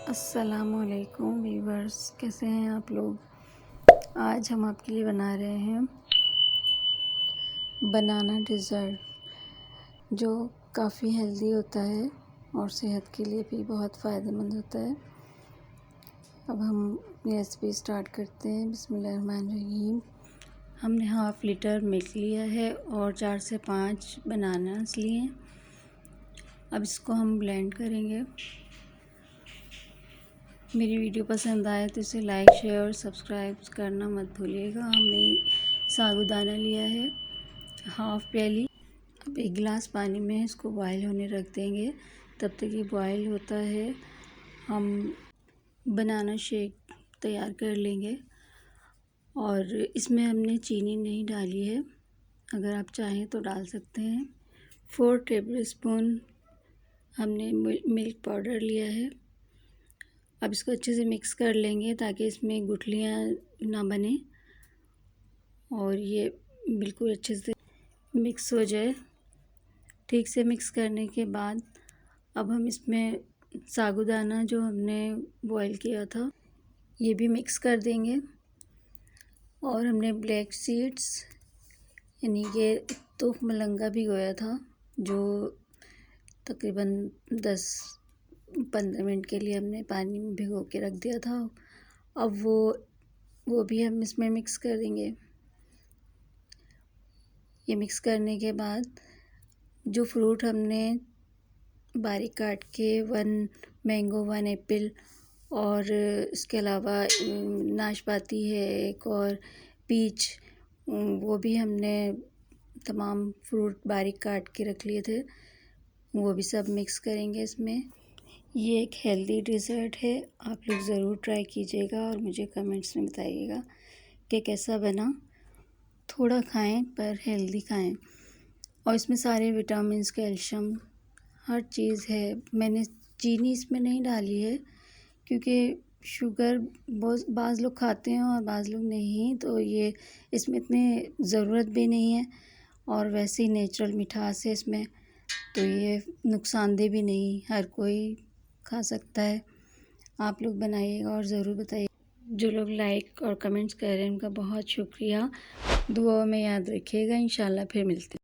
अस्सलामुअलैकुम वीवर्स, कैसे हैं आप लोग। आज हम आपके लिए बना रहे हैं बनाना डिज़र्ट, जो काफ़ी हेल्दी होता है और सेहत के लिए भी बहुत फ़ायदेमंद होता है। अब हम रेसिपी स्टार्ट करते हैं। बिस्मिल्लाहिर्रहमानिर्रहीम। हमने हाफ़ लीटर मिल्क लिया है और 4 से 5 बनानास लिए हैं। अब इसको हम ब्लेंड करेंगे। मेरी वीडियो पसंद आए तो इसे लाइक, शेयर और सब्सक्राइब करना मत भूलिएगा। हमने साबूदाना लिया है हाफ़ प्याली। अब 1 गिलास पानी में इसको बॉयल होने रख देंगे। तब तक ये बॉयल होता है हम बनाना शेक तैयार कर लेंगे। और इसमें हमने चीनी नहीं डाली है, अगर आप चाहें तो डाल सकते हैं। 4 टेबलस्पून हमने मिल्क पाउडर लिया है। अब इसको अच्छे से मिक्स कर लेंगे ताकि इसमें गुठलियाँ ना बने और ये बिल्कुल अच्छे से मिक्स हो जाए। ठीक से मिक्स करने के बाद अब हम इसमें साबूदाना जो हमने बॉईल किया था ये भी मिक्स कर देंगे। और हमने ब्लैक सीड्स यानी कि तूफ़ मलंगा भिगोया था, जो तकरीबन 10-15 मिनट के लिए हमने पानी में भिगो के रख दिया था। अब वो भी हम इसमें मिक्स कर देंगे। ये मिक्स करने के बाद जो फ्रूट हमने बारीक काट के 1 मैंगो, 1 एप्पल और इसके अलावा नाशपाती है एक और पीच, वो भी हमने तमाम फ्रूट बारीक काट के रख लिए थे। वो भी सब मिक्स करेंगे इसमें। ये एक हेल्दी डिज़र्ट है, आप लोग ज़रूर ट्राई कीजिएगा और मुझे कमेंट्स में बताइएगा कि कैसा बना। थोड़ा खाएं पर हेल्दी खाएं। और इसमें सारे विटामिन्स, कैल्शियम, हर चीज़ है। मैंने चीनी इसमें नहीं डाली है क्योंकि शुगर बाज़ लोग खाते हैं और बाज़ लोग नहीं, तो ये इसमें इतनी ज़रूरत भी नहीं है और वैसे ही नेचुरल मिठास है इसमें, तो ये नुकसानदेह भी नहीं, हर कोई खा सकता है। आप लोग बनाइएगा और ज़रूर बताइए। जो लोग लाइक और कमेंट्स कर रहे हैं उनका बहुत शुक्रिया। दुआ में याद रखिएगा। इंशाल्लाह फिर मिलते हैं।